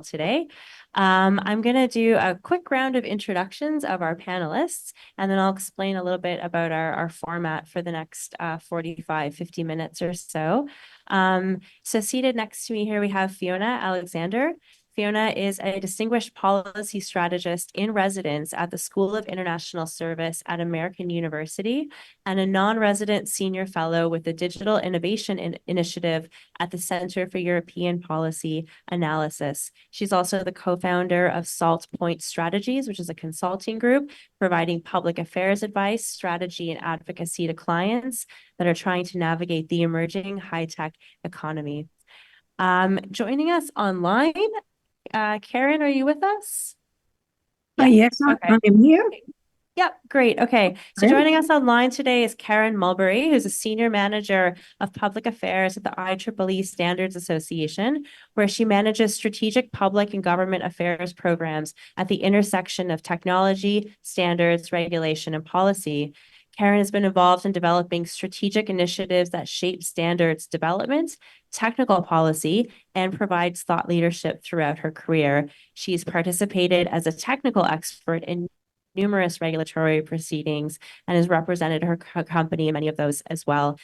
today. I'm going to do a quick round of introductions of our panelists, and then I'll explain a little bit about our format for the next 45, 50 minutes or so. So seated next to me here, we have Fiona Alexander. Fiona is a distinguished policy strategist in residence at the School of International Service at American University and a non-resident senior fellow with the Digital Innovation Initiative at the Center for European Policy Analysis. She's also the co-founder of Salt Point Strategies, which is a consulting group providing public affairs advice, strategy, and advocacy to clients that are trying to navigate the emerging high-tech economy. Joining us online, Karen, are you with us? Yes, okay. I'm here. Yep, great. Okay, so joining us online today is Karen Mulberry, who's a senior manager of public affairs at the IEEE Standards Association, where she manages strategic public and government affairs programs at the intersection of technology, standards, regulation, and policy. Karen has been involved in developing strategic initiatives that shape standards development, technical policy, and provides thought leadership throughout her career. She's participated as a technical expert in numerous regulatory proceedings and has represented her company in many of those as well.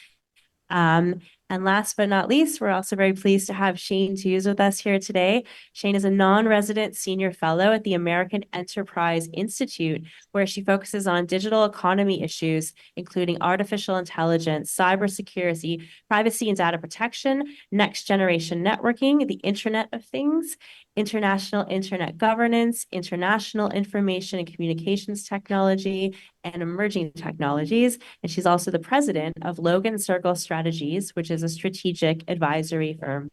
And last but not least, we're also very pleased to have Shane Tews with us here today. Shane is a non-resident senior fellow at the American Enterprise Institute, where she focuses on digital economy issues, including artificial intelligence, cybersecurity, privacy and data protection, next generation networking, the Internet of Things, international internet governance, international information and communications technology, and emerging technologies. And she's also the president of Logan Circle Strategies, which is a strategic advisory firm.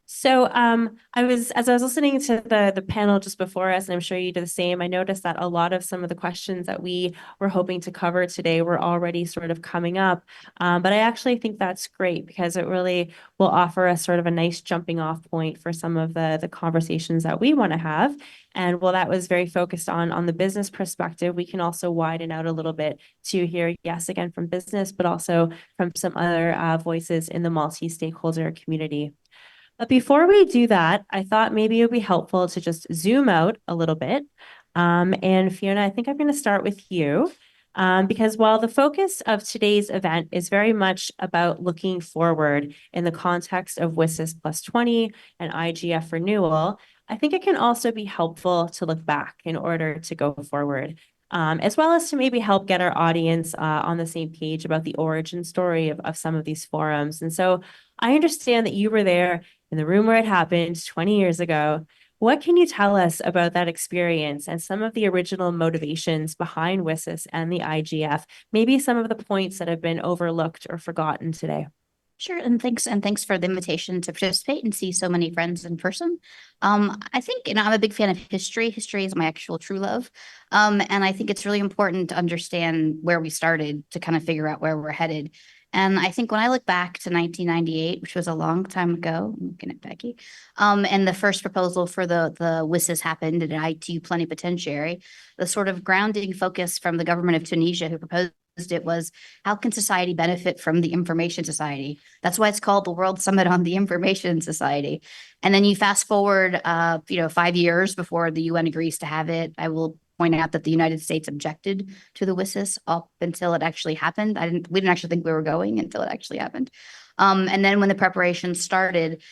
So as I was listening to the panel just before us, and I'm sure you did the same, I noticed that a lot of some of the questions that we were hoping to cover today were already sort of coming up. But I actually think that's great because it really will offer us sort of a nice jumping off point for some of the conversations that we want to have. And while that was very focused on the business perspective, we can also widen out a little bit to hear, yes, again, from business, but also from some other voices in the multi-stakeholder community. But before we do that, I thought maybe it would be helpful to just zoom out a little bit. And Fiona, I think I'm going to start with you. Because while the focus of today's event is very much about looking forward in the context of WSIS plus 20 and IGF renewal, I think it can also be helpful to look back in order to go forward, as well as to maybe help get our audience on the same page about the origin story of some of these forums. And so I understand that you were there in the room where it happened 20 years ago. What can you tell us about that experience and some of the original motivations behind WSIS and the IGF, maybe some of the points that have been overlooked or forgotten today? Sure, and thanks for the invitation to participate and see so many friends in person. I think, I'm a big fan of history. History is my actual true love. And I think it's really important to understand where we started to kind of figure out where we're headed. And I think when I look back to 1998, which was a long time ago, I'm looking at Becky, and the first proposal for the WSIS happened at ITU Plenipotentiary, the sort of grounding focus from the government of Tunisia who proposed it was, how can society benefit from the information society? That's why it's called the World Summit on the Information Society. And then you fast forward, 5 years before the UN agrees to have it. I will point out that the United States objected to the WSIS up until it actually happened. We didn't actually think we were going until it actually happened. And then when the preparations started,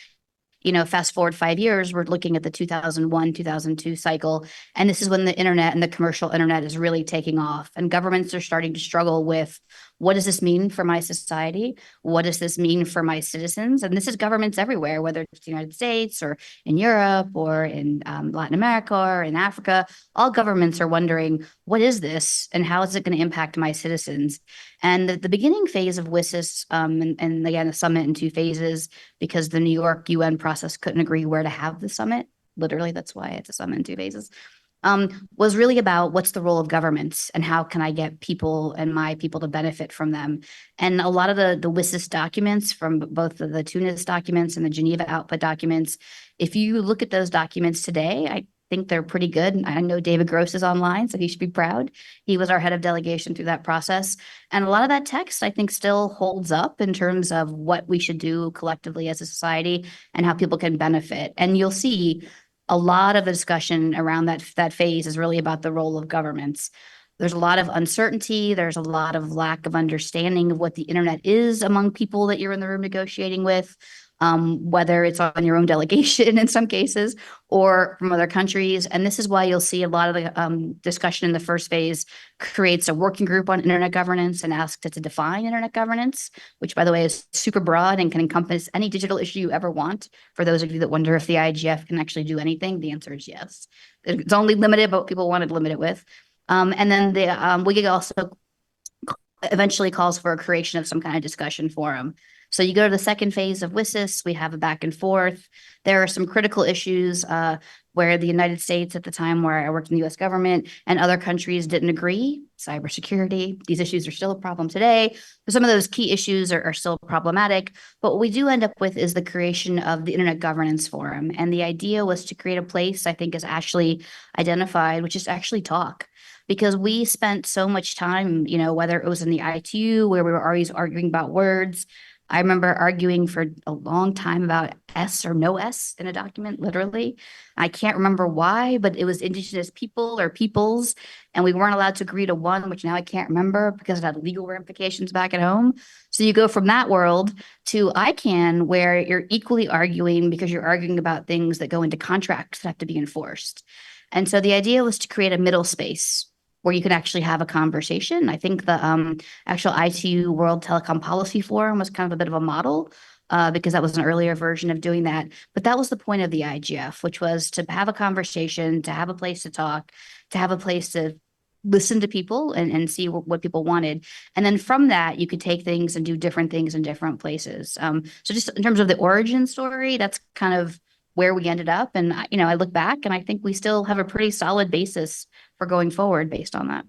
fast forward 5 years, we're looking at the 2001, 2002 cycle. And this is when the internet and the commercial internet is really taking off. And governments are starting to struggle with, what does this mean for my society? What does this mean for my citizens? And this is governments everywhere, whether it's the United States or in Europe or in Latin America or in Africa. All governments are wondering, what is this and how is it going to impact my citizens? And the beginning phase of WSIS, and again, a summit in 2 phases, because the New York UN process couldn't agree where to have the summit. Literally, that's why it's a summit in 2 phases. Was really about what's the role of governments and how can I get people and my people to benefit from them. And a lot of the WSIS documents, from both the Tunis documents and the Geneva output documents, if you look at those documents today, I think they're pretty good. I know David Gross is online, so he should be proud. He was our head of delegation through that process. And a lot of that text, I think, still holds up in terms of what we should do collectively as a society and how people can benefit. And you'll see a lot of the discussion around that phase is really about the role of governments. There's a lot of uncertainty. There's a lot of lack of understanding of what the internet is among people that you're in the room negotiating with, whether it's on your own delegation in some cases or from other countries. And this is why you'll see a lot of the discussion in the first phase creates a working group on internet governance and asks it to define internet governance, which, by the way, is super broad and can encompass any digital issue you ever want. For those of you that wonder if the IGF can actually do anything, the answer is yes. It's only limited, but people wanted to limit it with. And then the WIGIG also eventually calls for a creation of some kind of discussion forum. So you go to the second phase of WSIS, we have a back and forth. There are some critical issues where the United States at the time where I worked in the US government and other countries didn't agree. Cybersecurity, these issues are still a problem today. But some of those key issues are still problematic. But what we do end up with is the creation of the Internet Governance Forum. And the idea was to create a place, I think, as Ashley identified, which is actually talk. Because we spent so much time, whether it was in the ITU where we were always arguing about words. I remember arguing for a long time about S or no S in a document, literally. I can't remember why, but it was Indigenous people or peoples, and we weren't allowed to agree to one, which now I can't remember because it had legal ramifications back at home. So you go from that world to ICANN, where you're equally arguing because you're arguing about things that go into contracts that have to be enforced. And so the idea was to create a middle space where you can actually have a conversation. I think the actual ITU World Telecom Policy Forum was kind of a bit of a model because that was an earlier version of doing that. But that was the point of the IGF, which was to have a conversation, to have a place to talk, to have a place to listen to people and see what people wanted. And then from that, you could take things and do different things in different places. So just in terms of the origin story, that's kind of where we ended up. And, I look back and I think we still have a pretty solid basis for going forward based on that.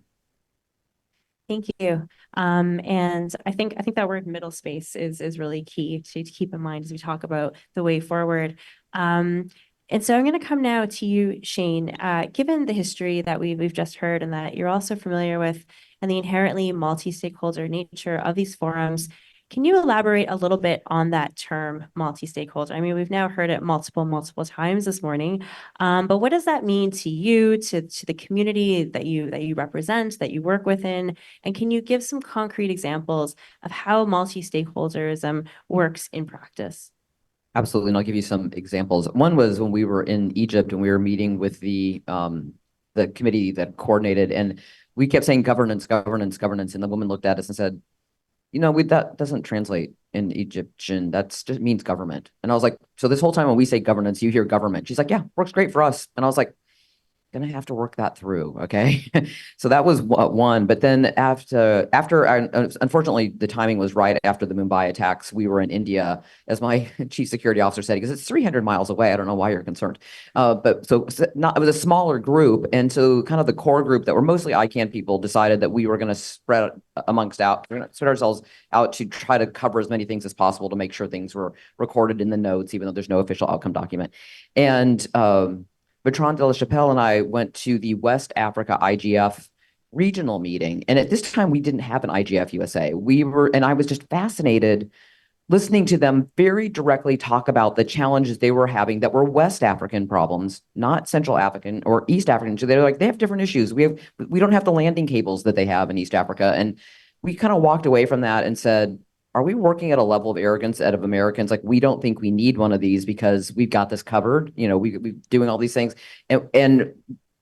Thank you. And I think that word middle space is really key to keep in mind as we talk about the way forward. And so I'm going to come now to you, Shane. Given the history that we've just heard and that you're also familiar with and the inherently multi-stakeholder nature of these forums, can you elaborate a little bit on that term multi-stakeholder? I mean, we've now heard it multiple times this morning, but what does that mean to you, to the community that you represent, that you work within? And can you give some concrete examples of how multi-stakeholderism works in practice? Absolutely, and I'll give you some examples. One was when we were in Egypt and we were meeting with the committee that coordinated, and we kept saying governance, governance, governance, and the woman looked at us and said, that doesn't translate in Egyptian. That's just means government. And I was like, so this whole time when we say governance, you hear government. She's like, yeah, works great for us. And I was like, gonna have to work that through, okay? So that was one. But then after unfortunately, the timing was right after the Mumbai attacks. We were in India, as my chief security officer said, because it's 300 miles away. I don't know why you're concerned. But so it was a smaller group. And so kind of the core group that were mostly ICANN people decided that we were going to spread ourselves out to try to cover as many things as possible to make sure things were recorded in the notes, even though there's no official outcome document. And Bertrand de la Chapelle and I went to the West Africa IGF regional meeting. And at this time, we didn't have an IGF USA. And I was just fascinated listening to them very directly talk about the challenges they were having that were West African problems, not Central African or East African. So they're like, they have different issues. We don't have the landing cables that they have in East Africa. And we kind of walked away from that and said, are we working at a level of arrogance out of Americans? Like, we don't think we need one of these because we've got this covered. We're doing all these things. And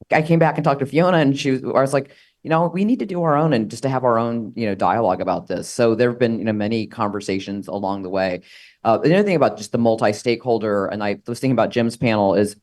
I came back and talked to Fiona, and I was like, we need to do our own and just to have our own, dialogue about this. So there have been, many conversations along the way. The other thing about just the multi-stakeholder, and I was thinking about Jim's panel is,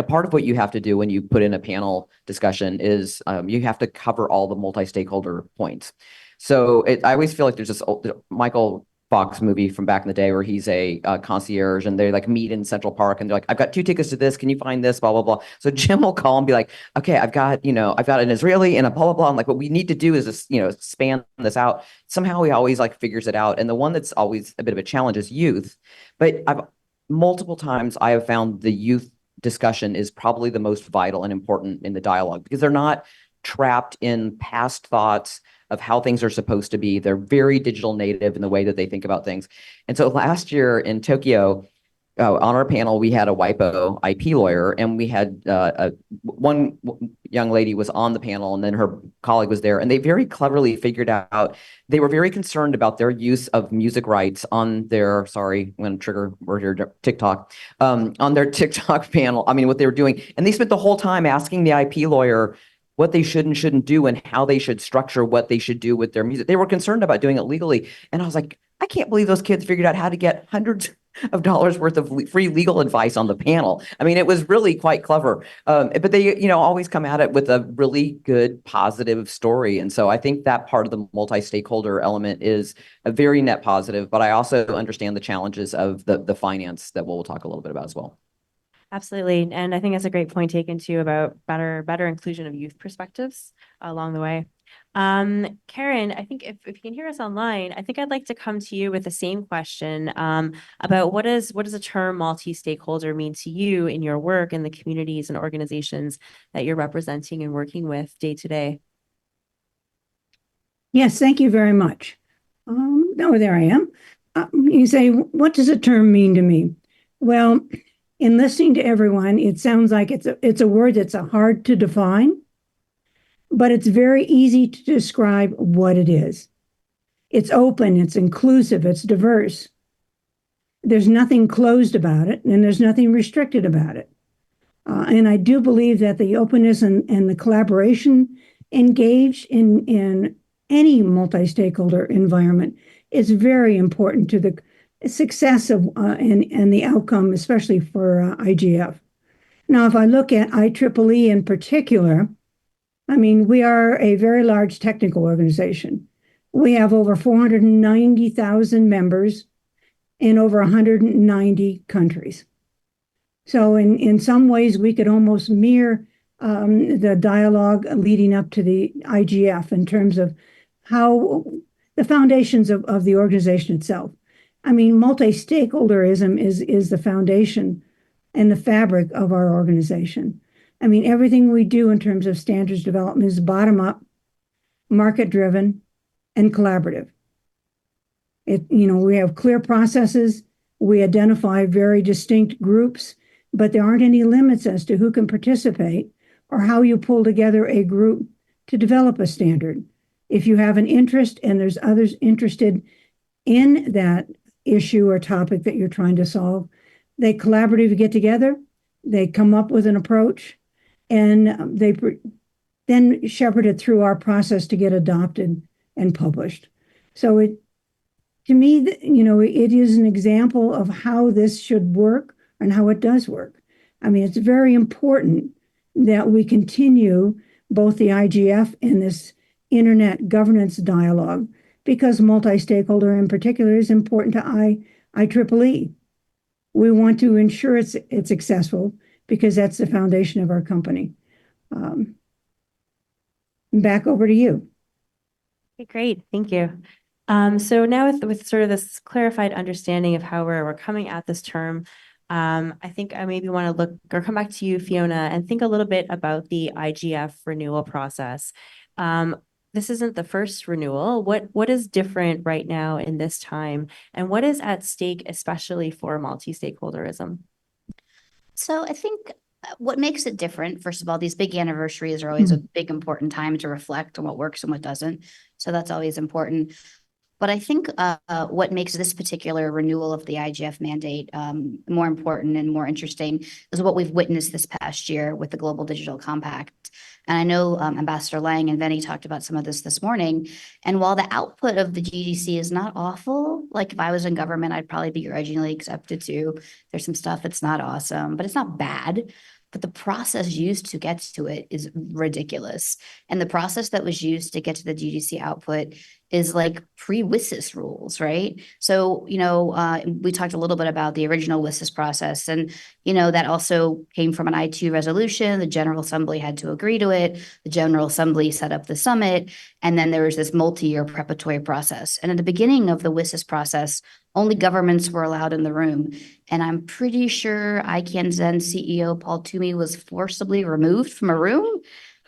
part of what you have to do when you put in a panel discussion is you have to cover all the multi-stakeholder points. So I always feel like there's this Michael Fox movie from back in the day where he's a concierge and they like meet in Central Park and they're like, I've got 2 tickets to this. Can you find this? Blah, blah, blah. So Jim will call and be like, okay, I've got an Israeli and a blah, blah, blah. I'm like, what we need to do is just, span this out. Somehow he always like figures it out. And the one that's always a bit of a challenge is youth. But multiple times I have found the youth discussion is probably the most vital and important in the dialogue, because they're not trapped in past thoughts of how things are supposed to be. They're very digital native in the way that they think about things. And so last year in Tokyo, on our panel, we had a WIPO IP lawyer, and we had one young lady was on the panel, and then her colleague was there, and they very cleverly figured out they were very concerned about their use of music rights on their, sorry, I'm going to trigger word here, TikTok, on their TikTok panel. I mean, what they were doing, and they spent the whole time asking the IP lawyer what they should and shouldn't do and how they should structure what they should do with their music. They were concerned about doing it legally, and I was like, I can't believe those kids figured out how to get hundreds of dollars worth of free legal advice on the panel. I mean, it was really quite clever. But they, always come at it with a really good, positive story. And so I think that part of the multi-stakeholder element is a very net positive, but I also understand the challenges of the finance that we'll talk a little bit about as well. Absolutely. And I think that's a great point taken too about better inclusion of youth perspectives along the way. Karen, I think if you can hear us online, I think I'd like to come to you with the same question about what does the term multi-stakeholder mean to you in your work in the communities and organizations that you're representing and working with day to day? Yes, thank you very much. There I am. You say, what does a term mean to me? Well, in listening to everyone, it sounds like it's a word that's hard to define, but it's very easy to describe what it is. It's open, it's inclusive, it's diverse. There's nothing closed about it, and there's nothing restricted about it. And I do believe that the openness and the collaboration engaged in any multi-stakeholder environment is very important to the success of and the outcome, especially for IGF. Now, if I look at IEEE in particular, I mean, we are a very large technical organization. We have over 490,000 members in over 190 countries. So in some ways, we could almost mirror the dialogue leading up to the IGF in terms of how the foundations of the organization itself. I mean, multi-stakeholderism is the foundation and the fabric of our organization. I mean, everything we do in terms of standards development is bottom-up, market-driven, and collaborative. We have clear processes. We identify very distinct groups, but there aren't any limits as to who can participate or how you pull together a group to develop a standard. If you have an interest and there's others interested in that issue or topic that you're trying to solve, they collaboratively get together, they come up with an approach, and they then shepherd it through our process to get adopted and published. So to me, it is an example of how this should work and how it does work. I mean, it's very important that we continue both the IGF and this internet governance dialogue, because multi-stakeholder in particular is important to IEEE. We want to ensure it's successful because that's the foundation of our company. Back over to you. Okay, great. Thank you. So now with sort of this clarified understanding of how we're coming at this term, I think I maybe want to look or come back to you, Fiona, and think a little bit about the IGF renewal process. This isn't the first renewal. What is different right now in this time, and what is at stake, especially for multi-stakeholderism? So I think what makes it different, first of all, these big anniversaries are always a big important time to reflect on what works and what doesn't. So that's always important. But I think what makes this particular renewal of the IGF mandate more important and more interesting is what we've witnessed this past year with the Global Digital Compact. And I know Ambassador Lang and Venny talked about some of this morning. And while the output of the GDC is not awful, like if I was in government, I'd probably be grudgingly accepted too. There's some stuff that's not awesome, but it's not bad. But the process used to get to it is ridiculous. And the process that was used to get to the GDC output is like pre-WSIS rules, right? So, we talked a little bit about the original WSIS process, and, that also came from an I2 resolution. The General Assembly had to agree to it. The General Assembly set up the summit, and then there was this multi-year preparatory process. And at the beginning of the WSIS process, only governments were allowed in the room. And I'm pretty sure ICANN's then CEO, Paul Toomey, was forcibly removed from a room.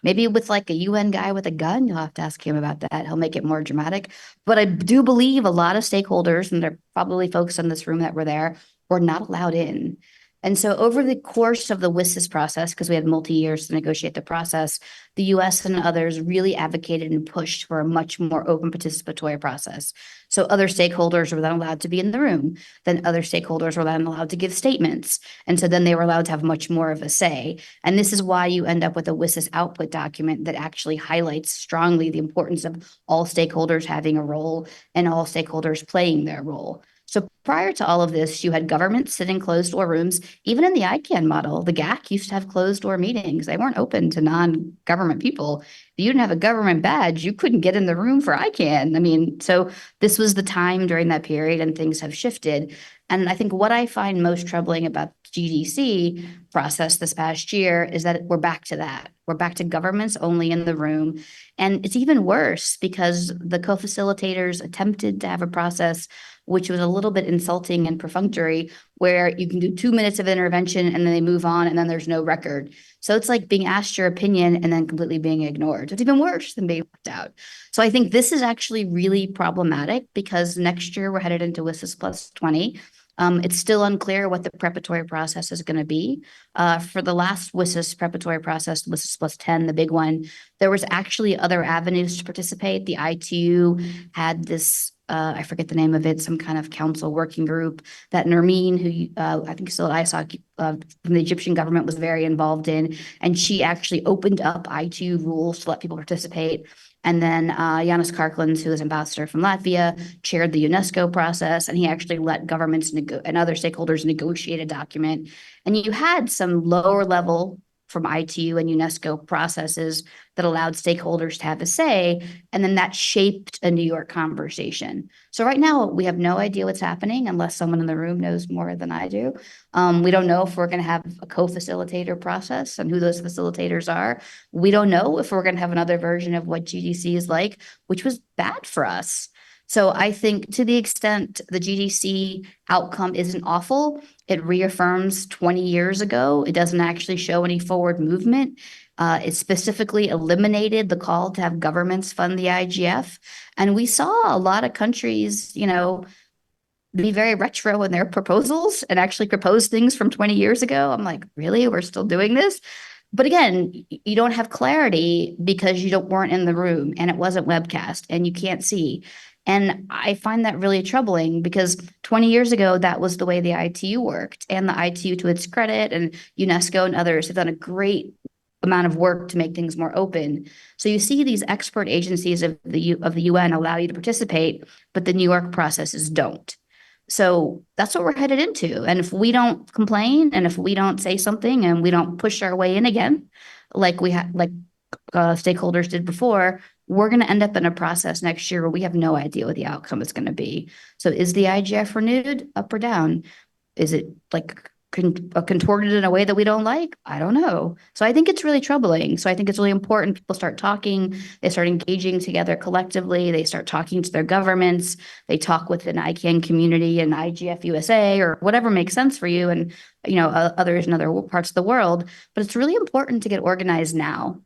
Maybe with like a UN guy with a gun. You'll have to ask him about that. He'll make it more dramatic. But I do believe a lot of stakeholders, and there are probably folks in this room that were there, were not allowed in. And so over the course of the WSIS process, because we had multi-years to negotiate the process, the US and others really advocated and pushed for a much more open participatory process. So other stakeholders were then allowed to be in the room. Then other stakeholders were then allowed to give statements. And so then they were allowed to have much more of a say. And this is why you end up with a WSIS output document that actually highlights strongly the importance of all stakeholders having a role and all stakeholders playing their role. So prior to all of this, you had governments sit in closed door rooms. Even in the ICANN model, the GAC used to have closed door meetings. They weren't open to non-government people. If you didn't have a government badge, you couldn't get in the room for ICANN. I mean, so this was the time during that period, and things have shifted. And I think what I find most troubling about the GDC process this past year is that we're back to that. We're back to governments only in the room. And it's even worse because the co-facilitators attempted to have a process which was a little bit insulting and perfunctory, where you can do 2 minutes of intervention and then they move on and then there's no record. So it's like being asked your opinion and then completely being ignored. It's even worse than being left out. So I think this is actually really problematic because next year we're headed into WSIS plus 20. It's still unclear what the preparatory process is going to be. For the last WSIS preparatory process, WSIS plus 10, the big one, there was actually other avenues to participate. The ITU had this, I forget the name of it, some kind of council working group that Nermeen, who I think still I saw from the Egyptian government, was very involved in. And she actually opened up ITU rules to let people participate. And then Janis Karklins, who is ambassador from Latvia, chaired the UNESCO process, and he actually let governments and other stakeholders negotiate a document. And you had some lower level from ITU and UNESCO processes that allowed stakeholders to have a say, and then that shaped a New York conversation. So right now, we have no idea what's happening unless someone in the room knows more than I do. We don't know if we're going to have a co-facilitator process and who those facilitators are. We don't know if we're going to have another version of what GDC is like, which was bad for us. So I think to the extent the GDC outcome isn't awful, it reaffirms 20 years ago. It doesn't actually show any forward movement. It specifically eliminated the call to have governments fund the IGF. And we saw a lot of countries, be very retro in their proposals and actually propose things from 20 years ago. I'm like, really? We're still doing this? But again, you don't have clarity because you weren't in the room and it wasn't webcast and you can't see. And I find that really troubling because 20 years ago, that was the way the ITU worked. And the ITU, to its credit, and UNESCO and others have done a great amount of work to make things more open. So you see these expert agencies of the UN allow you to participate, but the New York processes don't. So that's what we're headed into. And if we don't complain and if we don't say something and we don't push our way in again, like stakeholders did before, we're going to end up in a process next year where we have no idea what the outcome is going to be. So is the IGF renewed, up or down? Is it like contorted in a way that we don't like? I don't know. So I think it's really troubling. So I think it's really important people start talking, they start engaging together collectively, they start talking to their governments, they talk with an ICANN community and IGF USA or whatever makes sense for you and others in other parts of the world. But it's really important to get organized now.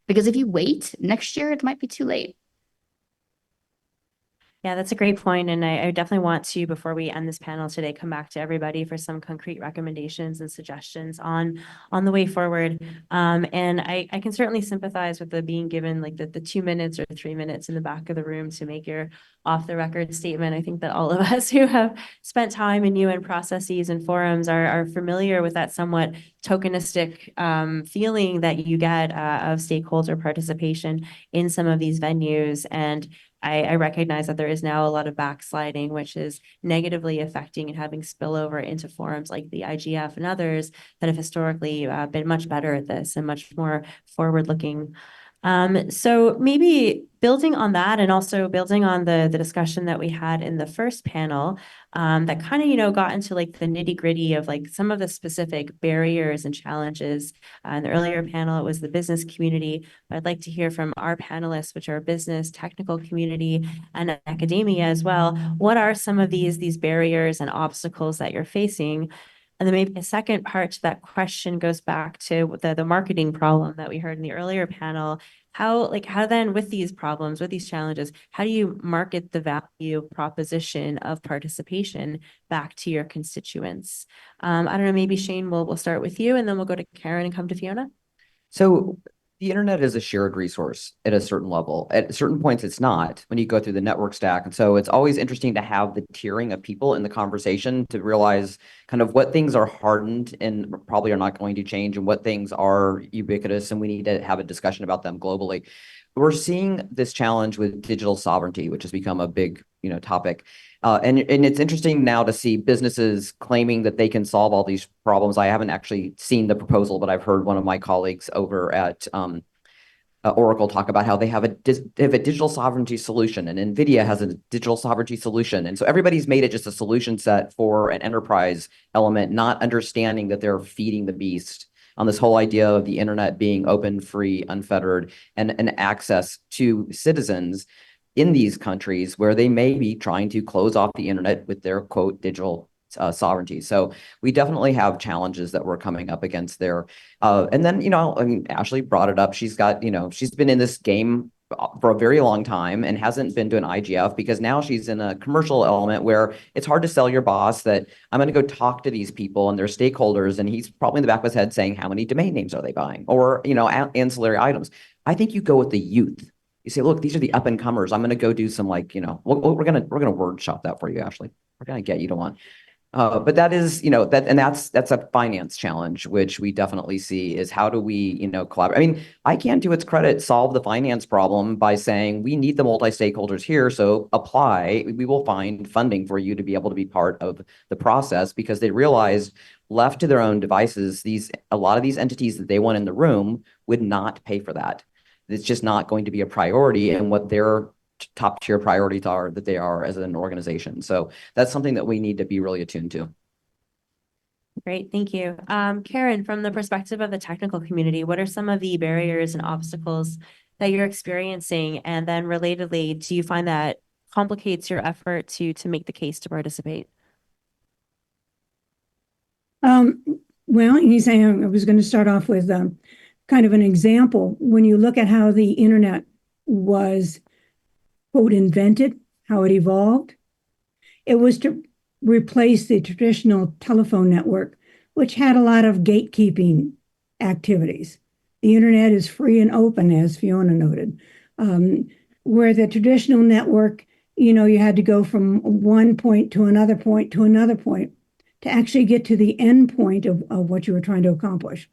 Because if you wait next year, it might be too late. Yeah, that's a great point. And I definitely want to, before we end this panel today, come back to everybody for some concrete recommendations and suggestions on the way forward. And I can certainly sympathize with the being given like the 2 minutes or 3 minutes in the back of the room to make your off the record statement. I think that all of us who have spent time in UN processes and forums are familiar with that somewhat tokenistic feeling that you get of stakeholder participation in some of these venues. And I recognize that there is now a lot of backsliding, which is negatively affecting and having spillover into forums like the IGF and others that have historically been much better at this and much more forward-looking. So maybe building on that and also building on the discussion that we had in the first panel, that kind of, got into like the nitty gritty of like some of the specific barriers and challenges. In the earlier panel, it was the business community. But I'd like to hear from our panelists, which are business, technical community, and academia as well. What are some of these barriers and obstacles that you're facing? And then maybe a second part to that question goes back to the marketing problem that we heard in the earlier panel. How then with these problems, with these challenges, how do you market the value proposition of participation back to your constituents? I don't know, maybe Shane, we'll start with you and then we'll go to Karen and come to Fiona. So the internet is a shared resource at a certain level. At certain points, it's not when you go through the network stack. And so it's always interesting to have the tiering of people in the conversation to realize kind of what things are hardened and probably are not going to change and what things are ubiquitous. And we need to have a discussion about them globally. We're seeing this challenge with digital sovereignty, which has become a big, topic. And it's interesting now to see businesses claiming that they can solve all these problems. I haven't actually seen the proposal, but I've heard one of my colleagues over at Oracle talk about how they have a digital sovereignty solution, and NVIDIA has a digital sovereignty solution. And so everybody's made it just a solution set for an enterprise element, not understanding that they're feeding the beast on this whole idea of the internet being open, free, unfettered, and access to citizens in these countries where they may be trying to close off the internet with their quote digital sovereignty. So we definitely have challenges that we're coming up against there. And then, Ashley brought it up. She's got, she's been in this game for a very long time and hasn't been to an IGF because now she's in a commercial element where it's hard to sell your boss that I'm going to go talk to these people and their stakeholders. And he's probably in the back of his head saying, how many domain names are they buying? Or, ancillary items. I think you go with the youth. You say, look, these are the up and comers. I'm going to go do some we're going to word shop that for you, Ashley. We're going to get you to one. But that is, that's a finance challenge, which we definitely see is how do we, collaborate? I mean, I can, to its credit, solve the finance problem by saying we need the multi-stakeholders here. So apply, we will find funding for you to be able to be part of the process because they realized left to their own devices, a lot of these entities that they want in the room would not pay for that. It's just not going to be a priority and what their top tier priorities are that they are as an organization. So that's something that we need to be really attuned to. Great, thank you. Karen, from the perspective of the technical community, what are some of the barriers and obstacles that you're experiencing? And then relatedly, do you find that complicates your effort to make the case to participate? Well, I was going to start off with kind of an example. When you look at how the internet was, quote, invented, how it evolved, it was to replace the traditional telephone network, which had a lot of gatekeeping activities. The internet is free and open, as Fiona noted, where the traditional network, you had to go from one point to another point to another point to actually get to the end point of what you were trying to accomplish.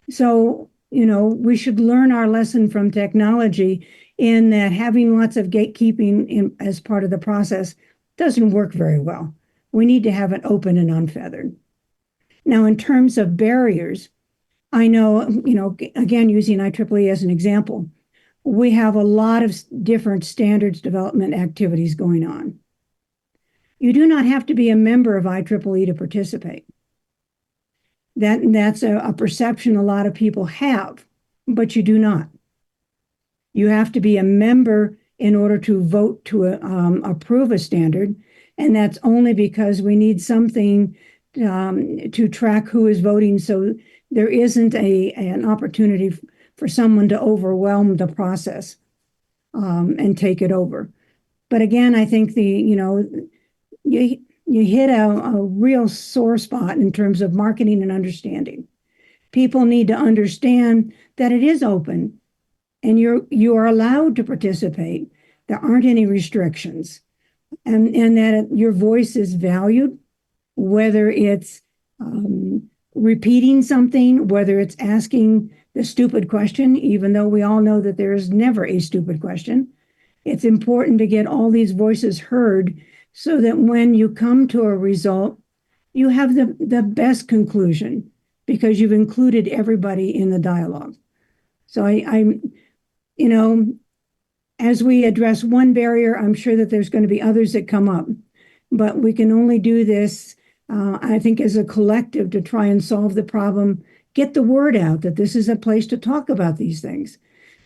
So, we should learn our lesson from technology in that having lots of gatekeeping as part of the process doesn't work very well. We need to have it open and unfeathered. Now, in terms of barriers, I know, again, using IEEE as an example, we have a lot of different standards development activities going on. You do not have to be a member of IEEE to participate. That's a perception a lot of people have, but you do not. You have to be a member in order to vote to approve a standard, and that's only because we need something to track who is voting, so there isn't an opportunity for someone to overwhelm the process and take it over. But again, I think you hit a real sore spot in terms of marketing and understanding. People need to understand that it is open and you are allowed to participate. There aren't any restrictions, and that your voice is valued, whether it's repeating something, whether it's asking the stupid question, even though we all know that there is never a stupid question. It's important to get all these voices heard so that when you come to a result, you have the best conclusion because you've included everybody in the dialogue. So you know, as we address one barrier, I'm sure that there's going to be others that come up. But we can only do this, I think, as a collective to try and solve the problem, get the word out that this is a place to talk about these things,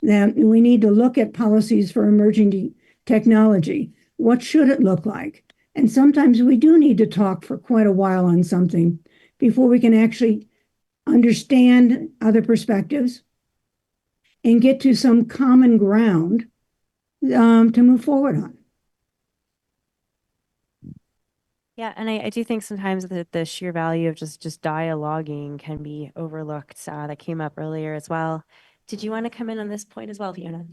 that we need to look at policies for emerging technology. What should it look like? And sometimes we do need to talk for quite a while on something before we can actually understand other perspectives and get to some common ground to move forward on. Yeah, and I do think sometimes the sheer value of just dialoguing can be overlooked. That came up earlier as well. Did you want to come in on this point as well, Fiona?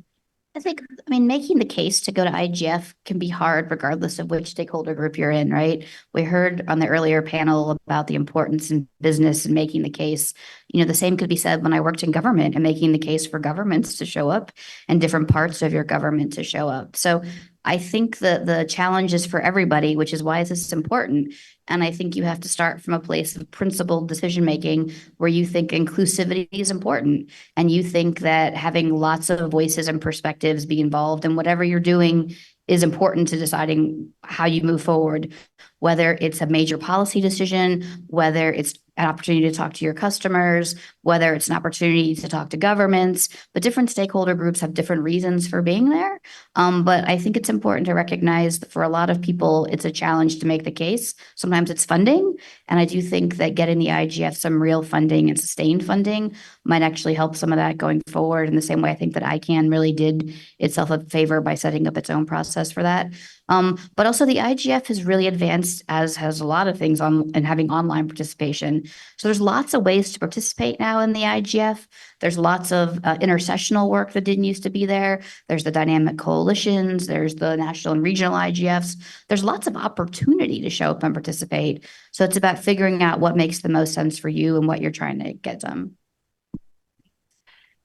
I think, I mean, making the case to go to IGF can be hard regardless of which stakeholder group you're in, right? We heard on the earlier panel about the importance in business and making the case. You know, the same could be said when I worked in government and making the case for governments to show up and different parts of your government to show up. So I think that the challenge is for everybody, which is why this is important. And I think you have to start from a place of principled decision-making where you think inclusivity is important and you think that having lots of voices and perspectives be involved in whatever you're doing is important to deciding how you move forward, whether it's a major policy decision, whether it's an opportunity to talk to your customers, whether it's an opportunity to talk to governments, but different stakeholder groups have different reasons for being there. But I think it's important to recognize that for a lot of people, it's a challenge to make the case. Sometimes it's funding. And I do think that getting the IGF some real funding and sustained funding might actually help some of that going forward in the same way I think that ICANN really did itself a favor by setting up its own process for that. But also the IGF has really advanced, as has a lot of things on and having online participation. So there's lots of ways to participate now in the IGF. There's lots of intersessional work that didn't used to be there. There's the dynamic coalitions. There's the national and regional IGFs. There's lots of opportunity to show up and participate. So it's about figuring out what makes the most sense for you and what you're trying to get done.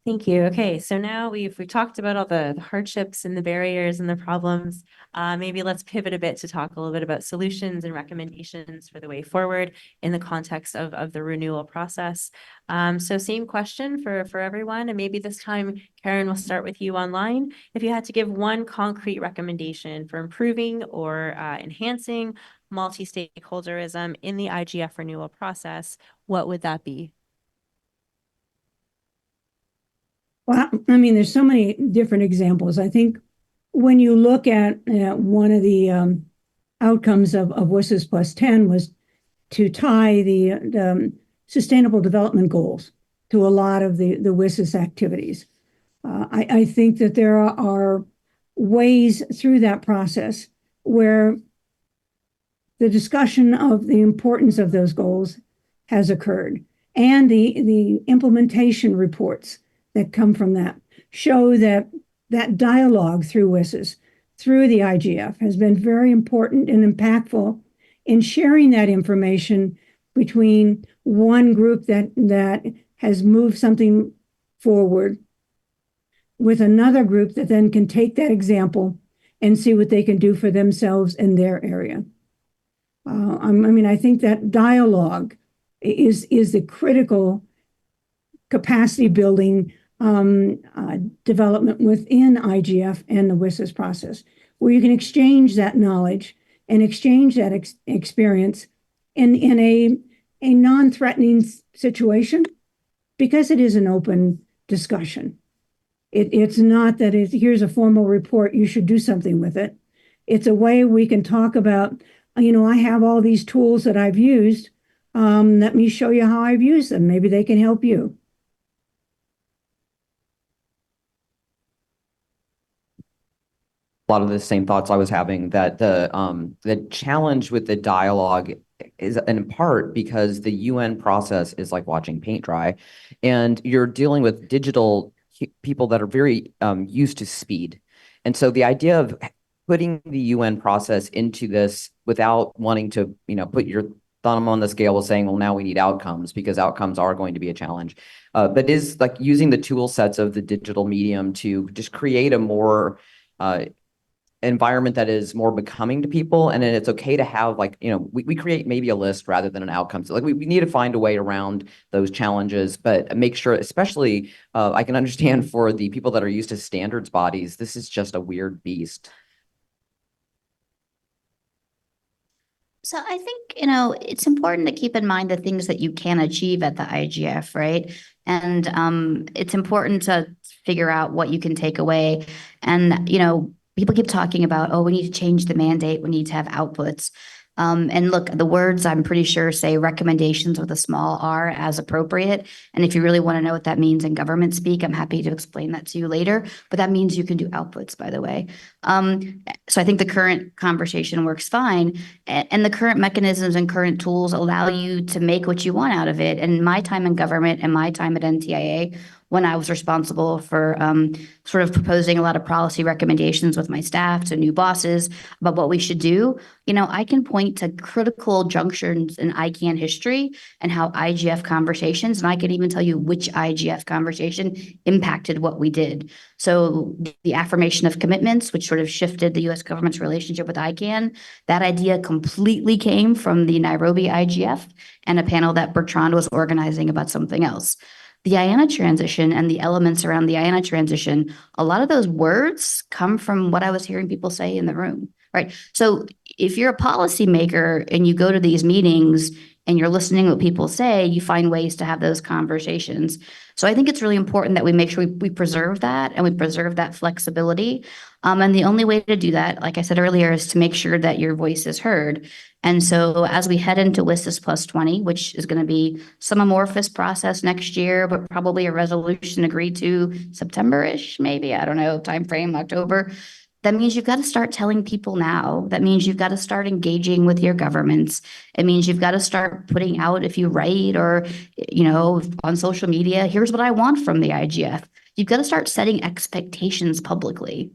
Thank you. Okay, so now we've talked about all the hardships and the barriers and the problems. Maybe let's pivot a bit to talk a little bit about solutions and recommendations for the way forward in the context of the renewal process. So same question for everyone, and maybe this time, Karen, we'll start with you online. If you had to give one concrete recommendation for improving or enhancing multi-stakeholderism in the IGF renewal process, what would that be? Well, I mean, there's so many different examples. I think when you look at one of the outcomes of WSIS plus 10 was to tie the Sustainable Development Goals to a lot of the WSIS activities. I think that there are ways through that process where the discussion of the importance of those goals has occurred, and the implementation reports that come from that show that dialogue through WSIS, through the IGF, has been very important and impactful in sharing that information between one group that has moved something forward with another group that then can take that example and see what they can do for themselves in their area. I mean, I think that dialogue is the critical capacity building development within IGF and the WSIS process, where you can exchange that knowledge and exchange that experience in a non-threatening situation, because it is an open discussion. It's not that here's a formal report, you should do something with it. It's a way we can talk about, you know, I have all these tools that I've used. Let me show you how I've used them. Maybe they can help you. A lot of the same thoughts I was having, that the challenge with the dialogue is in part because the UN process is like watching paint dry, and you're dealing with digital people that are very used to speed. And so the idea of putting the UN process into this without wanting to, you know, put your thumb on the scale of saying, well, now we need outcomes, because outcomes are going to be a challenge. But is like using the tool sets of the digital medium to just create a more environment that is more becoming to people. And then it's okay to have like, we create maybe a list rather than an outcome. So like we need to find a way around those challenges, but make sure, especially I can understand for the people that are used to standards bodies, this is just a weird beast. So I think, it's important to keep in mind the things that you can achieve at the IGF, right? And it's important to figure out what you can take away. And, people keep talking about, oh, we need to change the mandate, we need to have outputs. And look, the words I'm pretty sure say recommendations with a small r as appropriate. And if you really want to know what that means in government speak, I'm happy to explain that to you later. But that means you can do outputs, by the way. So I think the current conversation works fine. And the current mechanisms and current tools allow you to make what you want out of it. And my time in government and my time at NTIA, when I was responsible for sort of proposing a lot of policy recommendations with my staff to new bosses about what we should do, I can point to critical junctions in ICANN history and how IGF conversations, and I can even tell you which IGF conversation impacted what we did. So the affirmation of commitments, which sort of shifted the US government's relationship with ICANN, that idea completely came from the Nairobi IGF and a panel that Bertrand was organizing about something else. The IANA transition and the elements around the IANA transition, a lot of those words come from what I was hearing people say in the room, right? So if you're a policymaker and you go to these meetings and you're listening to what people say, you find ways to have those conversations. So I think it's really important that we make sure we preserve that and we preserve that flexibility. And the only way to do that, like I said earlier, is to make sure that your voice is heard. And so as we head into WSIS plus 20, which is going to be some amorphous process next year, but probably a resolution agreed to September-ish, maybe, I don't know, timeframe, October. That means you've got to start telling people now. That means you've got to start engaging with your governments. It means you've got to start putting out, if you write or, on social media, here's what I want from the IGF. You've got to start setting expectations publicly,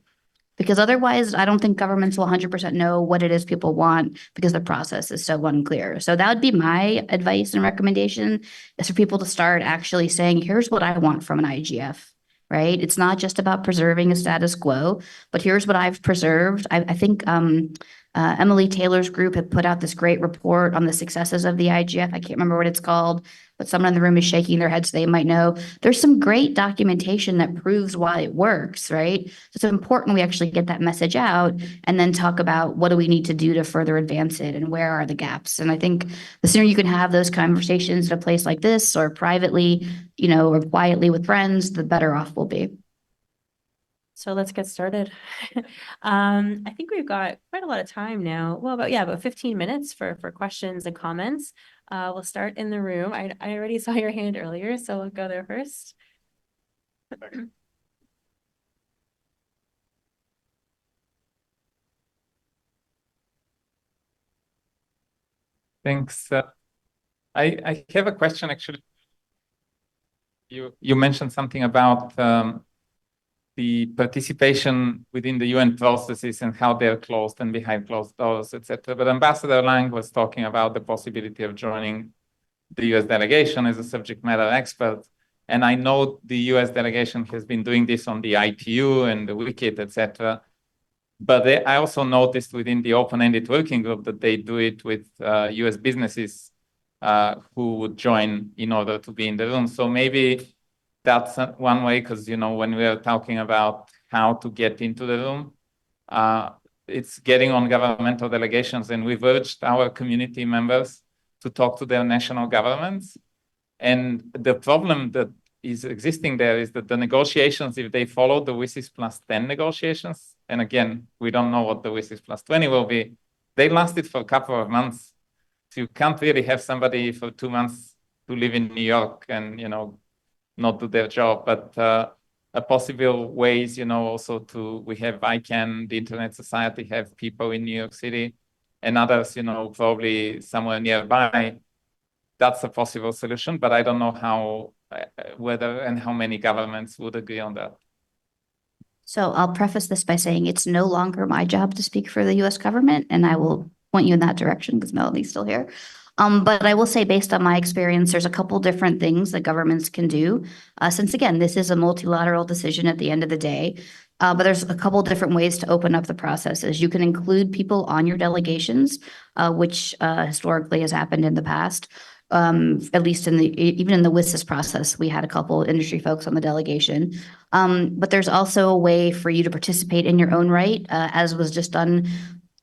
because otherwise I don't think governments will 100% know what it is people want because the process is so unclear. So that would be my advice and recommendation, is for people to start actually saying, here's what I want from an IGF. Right? It's not just about preserving a status quo, but here's what I've preserved. I think Emily Taylor's group had put out this great report on the successes of the IGF. I can't remember what it's called, but someone in the room is shaking their head so they might know. There's some great documentation that proves why it works, right? So it's important we actually get that message out and then talk about what do we need to do to further advance it and where are the gaps. And I think the sooner you can have those conversations at a place like this or privately, or quietly with friends, the better off we'll be. So let's get started. I think we've got quite a lot of time now. Well, about 15 minutes for questions and comments. We'll start in the room. I already saw your hand earlier, so we'll go there first. Thanks. I have a question, actually. You mentioned something about the participation within the UN processes and how they're closed and behind closed doors, etc. But Ambassador Lang was talking about the possibility of joining the US delegation as a subject matter expert. And I know the US delegation has been doing this on the ITU and the WICIT, etc. But I also noticed within the open-ended working group that they do it with US businesses who would join in order to be in the room. So maybe that's one way, because, when we are talking about how to get into the room, it's getting on governmental delegations. And we've urged our community members to talk to their national governments. And the problem that is existing there is that the negotiations, if they follow the WSIS plus 10 negotiations, and again, we don't know what the WSIS plus 20 will be, they lasted for a couple of months. So you can't really have somebody for 2 months to live in New York and, not do their job. But a possible ways, also we have ICANN, the Internet Society, have people in New York City and others, probably somewhere nearby. That's a possible solution, but I don't know whether and how many governments would agree on that. So I'll preface this by saying it's no longer my job to speak for the US government, and I will point you in that direction because Melanie's still here. But I will say, based on my experience, there's a couple different things that governments can do. Since, again, this is a multilateral decision at the end of the day, But there's a couple different ways to open up the processes. You can include people on your delegations, which historically has happened in the past. At least even in the WSIS process, we had a couple industry folks on the delegation. But there's also a way for you to participate in your own right, as was just done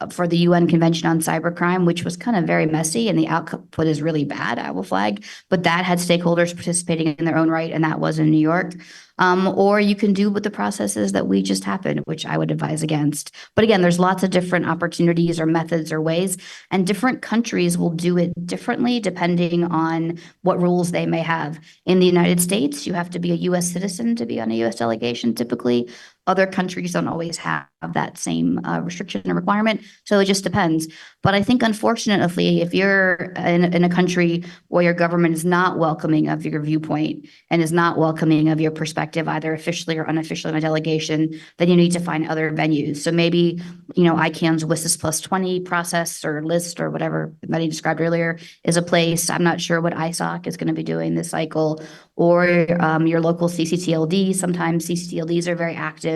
for the UN Convention on Cybercrime, which was kind of very messy, and the output is really bad, I will flag. But that had stakeholders participating in their own right, and that was in New York. Or you can do with the processes that we just happened, which I would advise against. But again, there's lots of different opportunities or methods or ways, and different countries will do it differently depending on what rules they may have. In the United States, you have to be a US citizen to be on a US delegation typically. Other countries don't always have that same restriction and requirement, so it just depends. But I think, unfortunately, if you're in a country where your government is not welcoming of your viewpoint and is not welcoming of your perspective, either officially or unofficially in a delegation, then you need to find other venues. So maybe, ICANN's WSIS plus 20 process or list or whatever Betty described earlier is a place. I'm not sure what ISOC is going to be doing this cycle, or your local CCTLD. Sometimes CCTLDs are very active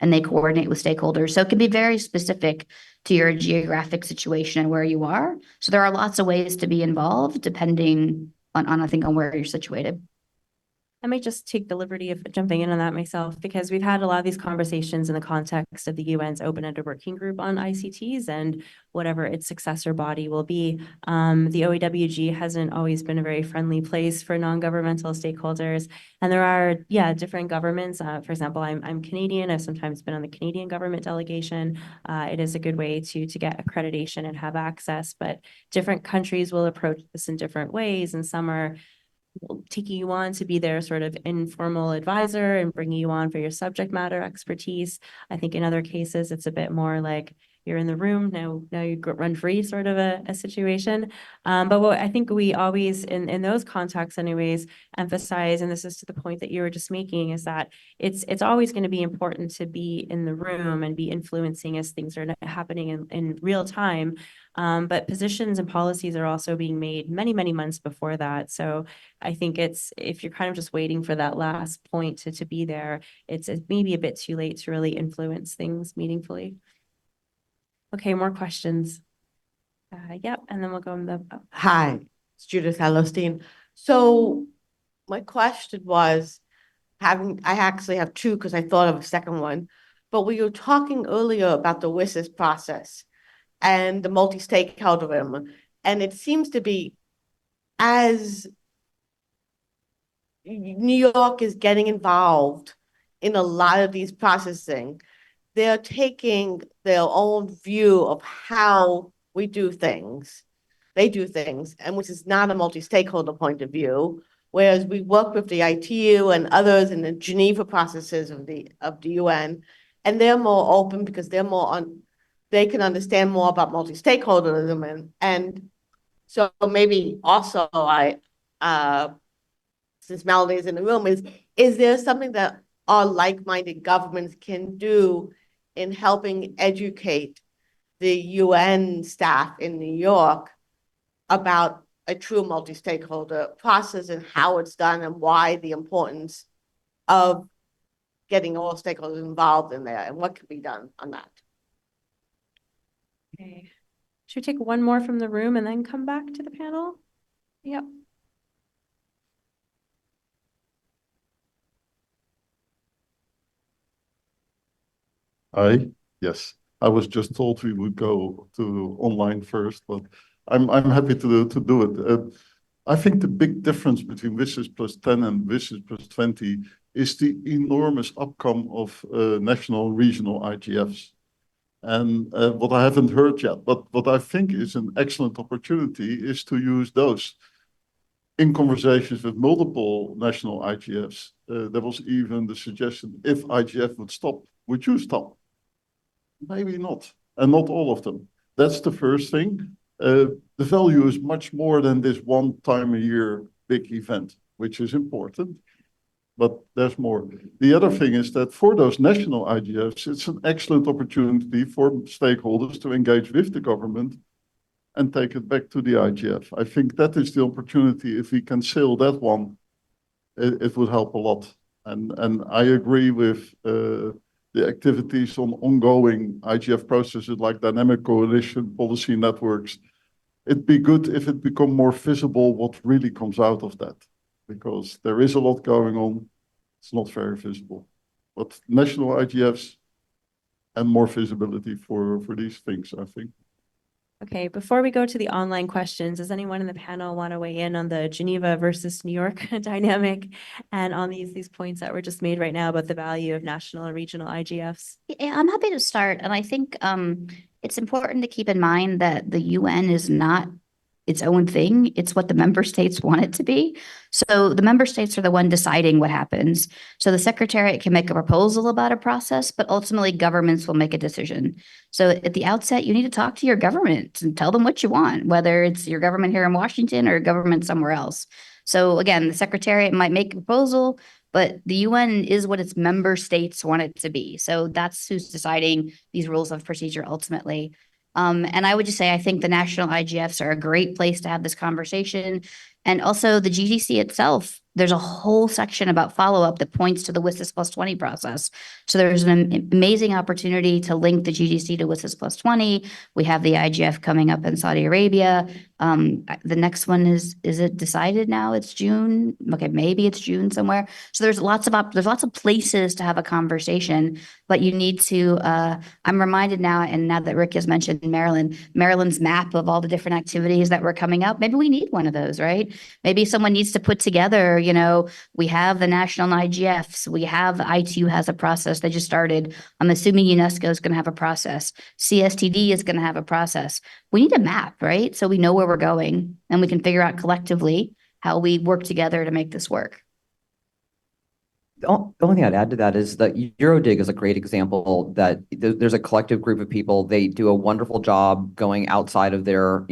and they coordinate with stakeholders. So it can be very specific to your geographic situation and where you are. So there are lots of ways to be involved depending on I think, on where you're situated. I might just take the liberty of jumping in on that myself, because we've had a lot of these conversations in the context of the UN's open-ended working group on ICTs and whatever its successor body will be. The OEWG hasn't always been a very friendly place for non-governmental stakeholders. And there are, different governments. For example, I'm Canadian. I've sometimes been on the Canadian government delegation. It is a good way to get accreditation and have access, but different countries will approach this in different ways. And some are taking you on to be their sort of informal advisor and bringing you on for your subject matter expertise. I think in other cases, it's a bit more like you're in the room, now you run free sort of a situation. But what I think we always, in those contexts anyways, emphasize, and this is to the point that you were just making, is that it's always going to be important to be in the room and be influencing as things are happening in real time. But positions and policies are also being made many, many months before that. So I think if you're kind of just waiting for that last point to be there, it's maybe a bit too late to really influence things meaningfully. Okay, more questions. Yep, and then we'll go in the... Hi, it's Judith Hellerstein. So my question was, I actually have two because I thought of a second one, but we were talking earlier about the WSIS process and the multi-stakeholder, and it seems to be, as New York is getting involved in a lot of these processing, they're taking their own view of how we do things. They do things, and which is not a multi-stakeholder point of view. Whereas we work with the ITU and others in the Geneva processes of the UN, and they're more open because they can understand more about multi-stakeholderism, and so maybe also since Melody is in the room, is there something that our like-minded governments can do in helping educate the UN staff in New York about a true multi-stakeholder process and how it's done and why the importance of getting all stakeholders involved in there and what can be done on that? Okay. Should we take one more from the room and then come back to the panel? Yep. Hi, yes. I was just told we would go to online first, but I'm happy to do it. I think the big difference between WSIS plus 10 and WSIS plus 20 is the enormous outcome of national and regional IGFs. And what I haven't heard yet, but what I think is an excellent opportunity is to use those in conversations with multiple national IGFs. There was even the suggestion, if IGF would stop, would you stop? Maybe not, and not all of them. That's the first thing. The value is much more than this one time a year big event, which is important, but there's more. The other thing is that for those national IGFs, it's an excellent opportunity for stakeholders to engage with the government and take it back to the IGF. I think that is the opportunity. If we can sail that one, it would help a lot. And I agree with the activities on ongoing IGF processes like dynamic coalition, policy networks. It'd be good if it become more visible what really comes out of that, because there is a lot going on. It's not very visible, but national IGFs and more visibility for these things, I think. Okay, before we go to the online questions, does anyone in the panel want to weigh in on the Geneva versus New York dynamic and on these points that were just made right now about the value of national and regional IGFs? Yeah, I'm happy to start. And I think it's important to keep in mind that the UN is not its own thing. It's what the member states want it to be. So the member states are the one deciding what happens. So the Secretariat can make a proposal about a process, but ultimately governments will make a decision. So at the outset, you need to talk to your government and tell them what you want, whether it's your government here in Washington or government somewhere else. So again, the Secretariat might make a proposal, but the UN is what its member states want it to be. So that's who's deciding these rules of procedure ultimately. And I would just say, I think the national IGFs are a great place to have this conversation. And also the GDC itself, there's a whole section about follow-up that points to the WSIS plus 20 process. So there's an amazing opportunity to link the GDC to WSIS plus 20. We have the IGF coming up in Saudi Arabia. The next one is it decided now? It's June. Okay, maybe it's June somewhere. So there's lots of places to have a conversation, but you need to, I'm reminded now, and now that Rick has mentioned Maryland's map of all the different activities that were coming up, maybe we need one of those, right? Maybe someone needs to put together, we have the national IGFs, we have ITU has a process that just started. I'm assuming UNESCO is going to have a process. CSTD is going to have a process. We need a map, right? So we know where we're going and we can figure out collectively how we work together to make this work. The only thing I'd add to that is that Eurodig is a great example that there's a collective group of people. They do a wonderful job going outside of their,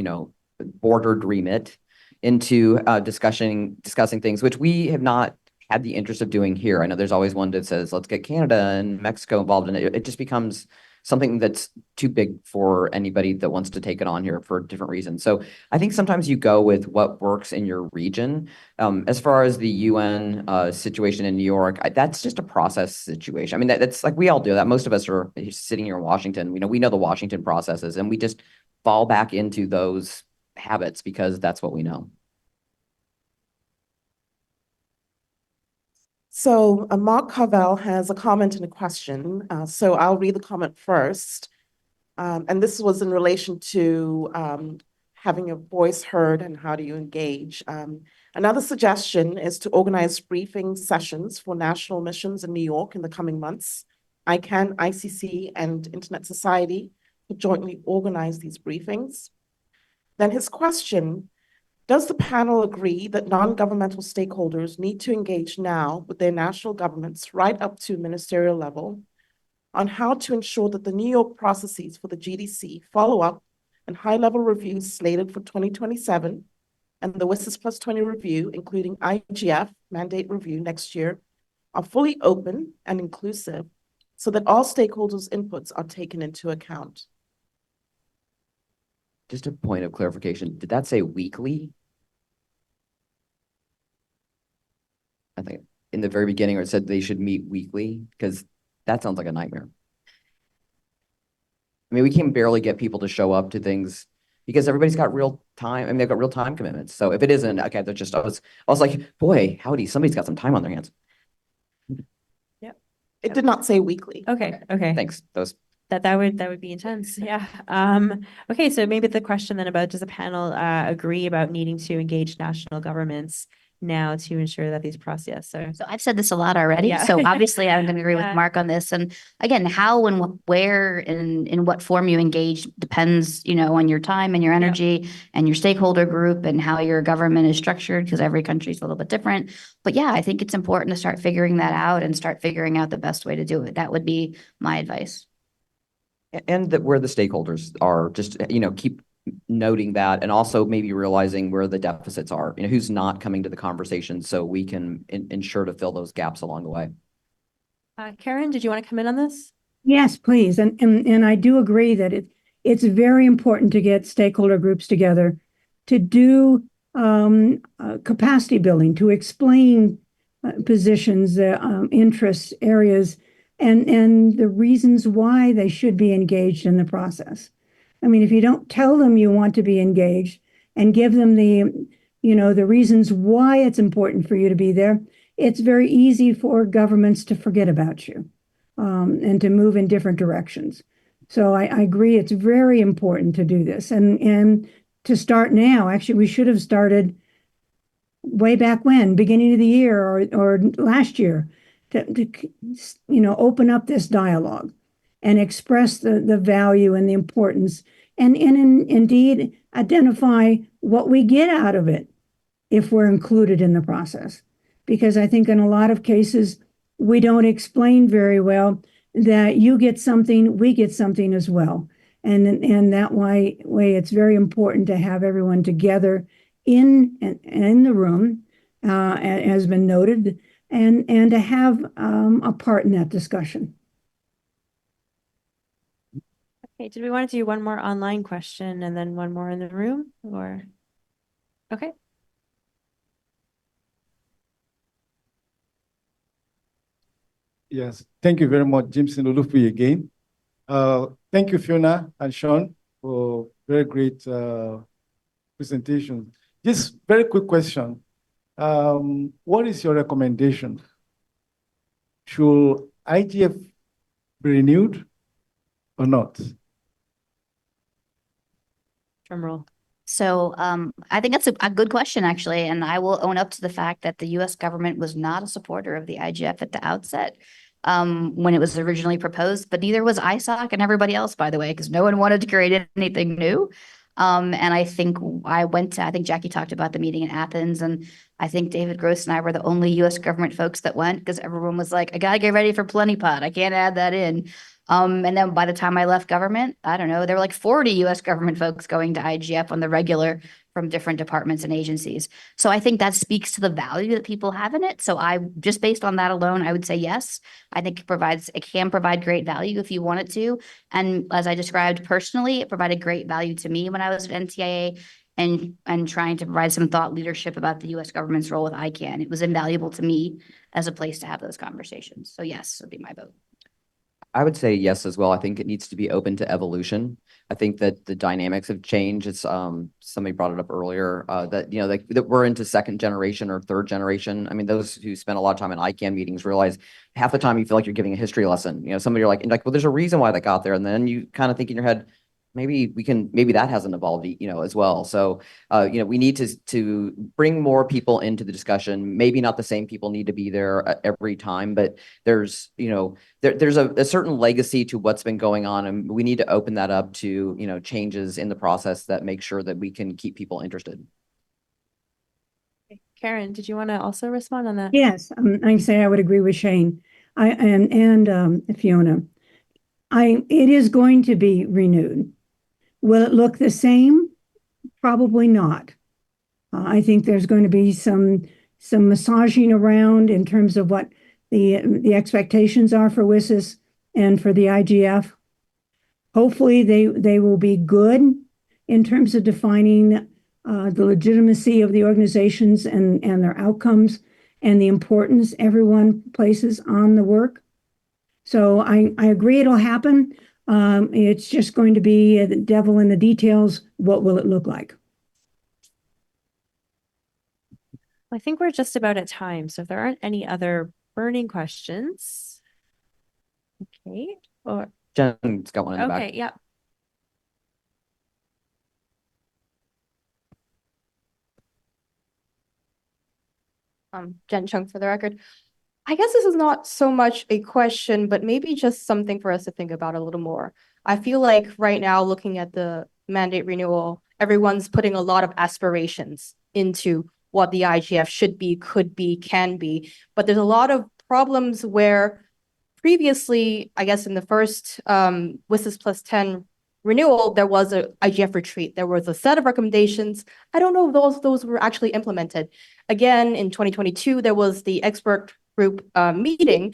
bordered remit into discussing things which we have not had the interest of doing here. I know there's always one that says, let's get Canada and Mexico involved in it. It just becomes something that's too big for anybody that wants to take it on here for different reasons. So I think sometimes you go with what works in your region. As far as the UN situation in New York, that's just a process situation. I mean, that's like, we all do that. Most of us are sitting here in Washington. We know the Washington processes, and we just fall back into those habits because that's what we know. So Mark Carvel has a comment and a question. So I'll read the comment first. And this was in relation to having your voice heard and how do you engage. Another suggestion is to organize briefing sessions for national missions in New York in the coming months. ICANN, ICC, and Internet Society could jointly organize these briefings. Then his question, does the panel agree that non-governmental stakeholders need to engage now with their national governments right up to ministerial level on how to ensure that the New York processes for the GDC follow-up and high-level reviews slated for 2027 and the WSIS plus 20 review, including IGF mandate review next year, are fully open and inclusive so that all stakeholders' inputs are taken into account? Just a point of clarification. Did that say weekly? I think in the very beginning, it said they should meet weekly, because that sounds like a nightmare. I mean, we can barely get people to show up to things because everybody's got real time. I mean, they've got real time commitments. So if it isn't, okay, they're just, I was like, boy, howdy, somebody's got some time on their hands. Yeah, it did not say weekly. Okay. Thanks. That would be intense. Yeah. Okay. So maybe the question then about, does the panel agree about needing to engage national governments now to ensure that these processes are. So I've said this a lot already. Yeah. So obviously I'm going to agree Yeah. with Mark on this. And again, how and where and in what form you engage depends, on your time and your energy and your stakeholder group and how your government is structured, because every country is a little bit different. But yeah, I think it's important to start figuring that out and start figuring out the best way to do it. That would be my advice. And that where the stakeholders are, just, keep noting that, and also maybe realizing where the deficits are, who's not coming to the conversation, so we can ensure to fill those gaps along the way. Karen, did you want to come in on this? Yes, please. And I do agree that it's very important to get stakeholder groups together to do capacity building, to explain positions, interests, areas, and the reasons why they should be engaged in the process. I mean, if you don't tell them you want to be engaged and give them the reasons why it's important for you to be there, it's very easy for governments to forget about you, and to move in different directions. So I agree, it's very important to do this. And to start now, actually, we should have started way back when, beginning of the year or last year, to open up this dialogue and express the value and the importance, and indeed identify what we get out of it if we're included in the process. Because I think in a lot of cases, we don't explain very well that you get something, we get something as well. And that way it's very important to have everyone together in the room, as has been noted, and to have a part in that discussion. Okay, did we want to do one more online question and then one more in the room, or? Okay. Yes, thank you very much, Jimson Olufi again. Thank you, Fiona and Sean, for very great presentation. Just very quick question. What is your recommendation? Should IGF be renewed or not? Drum roll. So I think that's a good question, actually. And I will own up to the fact that the US government was not a supporter of the IGF at the outset when it was originally proposed, but neither was ISOC and everybody else, by the way, because no one wanted to create anything new. And I think I think Jackie talked about the meeting in Athens, and I think David Gross and I were the only US government folks that went, because everyone was like, I gotta get ready for Plenty Pot. I can't add that in. And then by the time I left government, I don't know, there were like 40 US government folks going to IGF on the regular from different departments and agencies. So I think that speaks to the value that people have in it. So just based on that alone, I would say yes. I think it can provide great value if you want it to. And as I described personally, it provided great value to me when I was at NTIA and trying to provide some thought leadership about the US government's role with ICANN. It was invaluable to me as a place to have those conversations. So yes, would be my vote. I would say yes as well. I think it needs to be open to evolution. I think that the dynamics have changed. It's somebody brought it up earlier that that we're into second generation or third generation. I mean, those who spend a lot of time in ICANN meetings realize half the time you feel like you're giving a history lesson. Somebody you're like, well, there's a reason why that got there, and then you kind of think in your head, maybe that hasn't evolved, as well. So, we need to bring more people into the discussion. Maybe not the same people need to be there every time, but there's a certain legacy to what's been going on, and we need to open that up to, changes in the process that make sure that we can keep people interested. Karen, did you want to also respond on that? Yes, I say I would agree with Shane and Fiona. It is going to be renewed. Will it look the same? Probably not. I think there's going to be some massaging around in terms of what the expectations are for WSIS and for the IGF. Hopefully they will be good in terms of defining the legitimacy of the organizations and their outcomes and the importance everyone places on the work. So I agree it'll happen. It's just going to be the devil in the details. What will it look like? I think we're just about at time. So if there aren't any other burning questions. Okay. Or Jen's got one in the back. okay, yeah. Jen Chung for the record. I guess this is not so much a question, but maybe just something for us to think about a little more. I feel like right now, looking at the mandate renewal, everyone's putting a lot of aspirations into what the IGF should be, could be, can be. But there's a lot of problems where previously, I guess in the first WSIS plus 10 renewal, there was a IGF retreat. There was a set of recommendations. I don't know if those were actually implemented. Again, in 2022, there was the expert group meeting,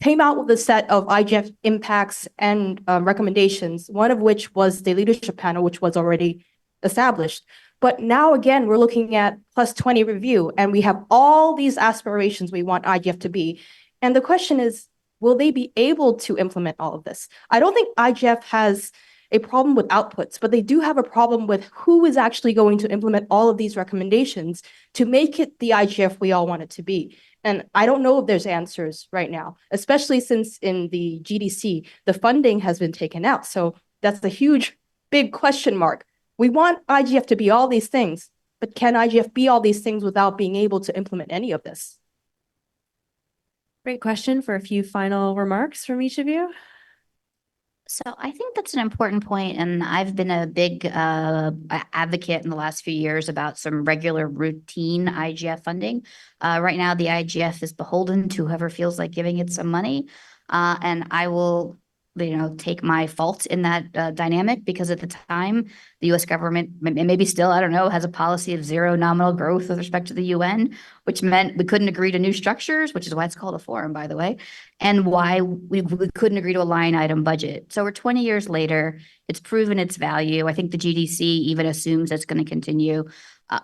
came out with a set of IGF impacts and recommendations, one of which was the leadership panel, which was already established. But now, again, we're looking at plus 20 review, and we have all these aspirations we want IGF to be. And the question is, will they be able to implement all of this? I don't think IGF has a problem with outputs, but they do have a problem with who is actually going to implement all of these recommendations to make it the IGF we all want it to be. And I don't know if there's answers right now, especially since in the GDC, the funding has been taken out. So that's a huge, big question mark. We want IGF to be all these things, but can IGF be all these things without being able to implement any of this? Great question. For a few final remarks from each of you. So I think that's an important point, and I've been a big advocate in the last few years about some regular routine IGF funding. Right now, the IGF is beholden to whoever feels like giving it some money, and I will, take my fault in that dynamic, because at the time, the U.S. government, maybe still, I don't know, has a policy of zero nominal growth with respect to the UN, which meant we couldn't agree to new structures, which is why it's called a forum, by the way, and why we couldn't agree to a line item budget. So we're 20 years later, it's proven its value. I think the GDC even assumes it's going to continue.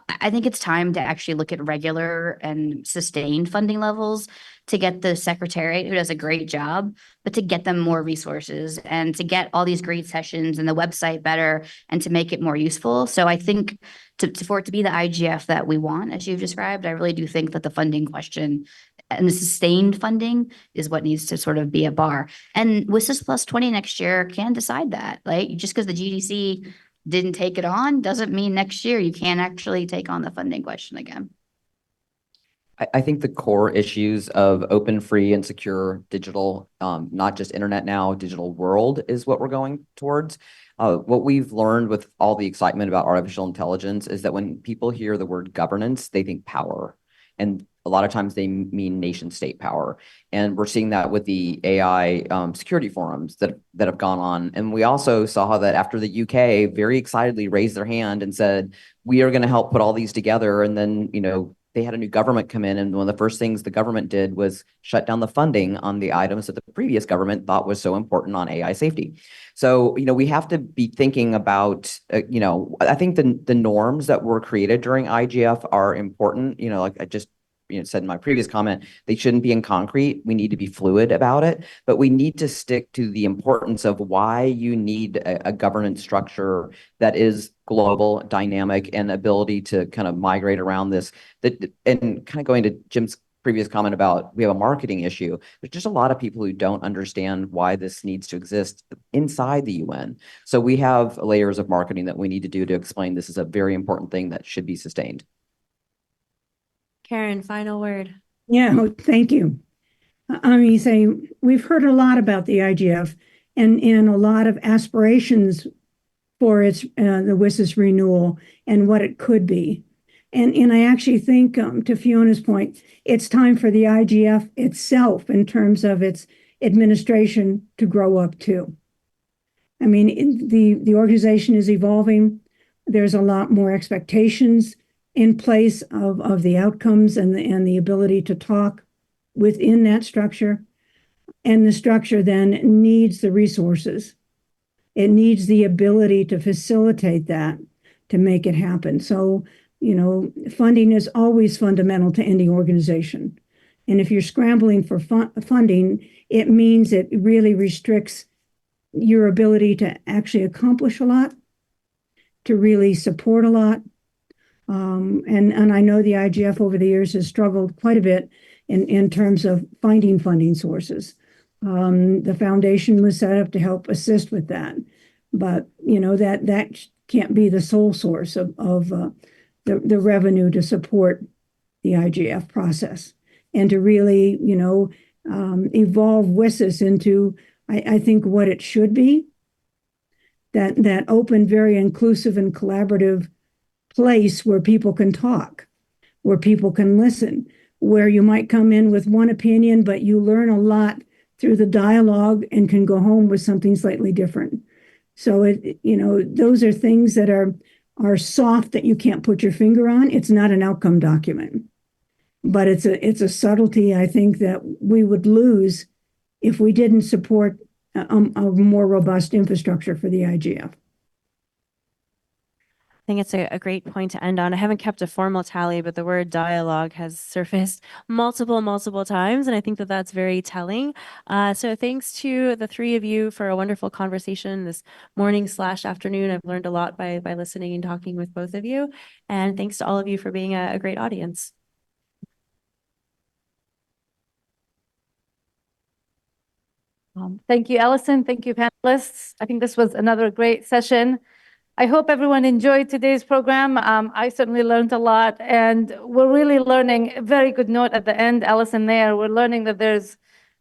I think it's time to actually look at regular and sustained funding levels to get the secretariat, who does a great job, but to get them more resources and to get all these great sessions and the website better and to make it more useful. So I think for it to be the IGF that we want, as you've described, I really do think that the funding question and the sustained funding is what needs to sort of be a bar. And WSIS plus 20 next year can decide that, right? Just because the GDC didn't take it on doesn't mean next year you can't actually take on the funding question again. I think the core issues of open, free, and secure digital, not just internet now, digital world is what we're going towards. What we've learned with all the excitement about artificial intelligence is that when people hear the word governance, they think power. And a lot of times they mean nation state power. And we're seeing that with the AI security forums that have gone on. And we also saw that after the UK very excitedly raised their hand and said, we are going to help put all these together. And then, they had a new government come in, and one of the first things the government did was shut down the funding on the items that the previous government thought was so important on AI safety. So, we have to be thinking about, I think the norms that were created during IGF are important. Like I just said in my previous comment, they shouldn't be in concrete. We need to be fluid about it, but we need to stick to the importance of why you need a governance structure that is global, dynamic, and ability to kind of migrate around this. And kind of going to Jim's previous comment about we have a marketing issue. There's just a lot of people who don't understand why this needs to exist inside the UN. So we have layers of marketing that we need to do to explain this is a very important thing that should be sustained. Karen, final word. Yeah, thank you. We've heard a lot about the IGF and a lot of aspirations for its the WSIS renewal and what it could be. And I actually think, to Fiona's point, it's time for the IGF itself in terms of its administration to grow up too. The organization is evolving. There's a lot more expectations in place of the outcomes and the ability to talk within that structure. And the structure then needs the resources. It needs the ability to facilitate that, to make it happen. So, funding is always fundamental to any organization. And if you're scrambling for funding, it means it really restricts your ability to actually accomplish a lot, to really support a lot. And I know the IGF over the years has struggled quite a bit in terms of finding funding sources. The foundation was set up to help assist with that, but that can't be the sole source of the revenue to support the IGF process and to really evolve WSIS into I think what it should be, that open, very inclusive and collaborative place where people can talk, where people can listen, where you might come in with one opinion, but you learn a lot through the dialogue and can go home with something slightly different. So those are things that are soft that you can't put your finger on. It's not an outcome document, but it's a subtlety I think that we would lose if we didn't support a more robust infrastructure for the IGF. think it's a great point to end on. I haven't kept a formal tally, but the word dialogue has surfaced multiple times, and I think that that's very telling. So thanks to the three of you for a wonderful conversation this morning/afternoon. I've learned a lot by listening and talking with both of you, and thanks to all of you for being a great audience. Thank you, Allison. Thank you, panelists. I think this was another great session. I hope everyone enjoyed today's program. I certainly learned a lot, and we're really learning a very good note at the end, Allison, there. We're learning that there's,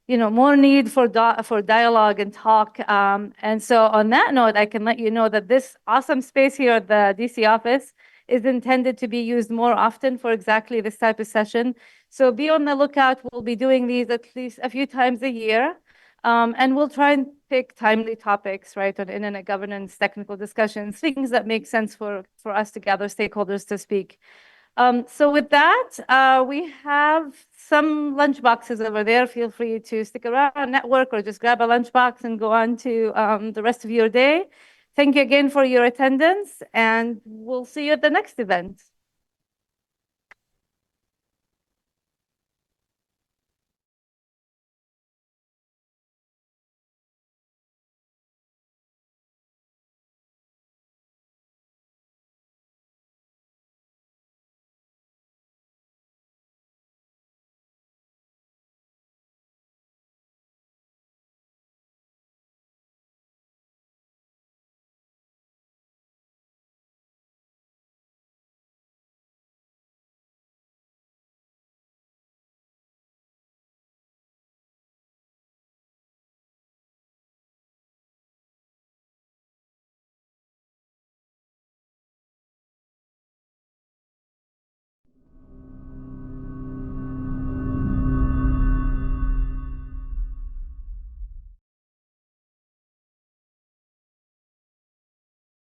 more need for dialogue and talk. And so on that note, I can let you know that this awesome space here at the DC office is intended to be used more often for exactly this type of session. So be on the lookout. We'll be doing these at least a few times a year. And we'll try and pick timely topics, right, on internet governance, technical discussions, things that make sense for us to gather stakeholders to speak. So with that, we have some lunch boxes over there. Feel free to stick around, network, or just grab a lunch box and go on to the rest of your day. Thank you again for your attendance, and we'll see you at the next event.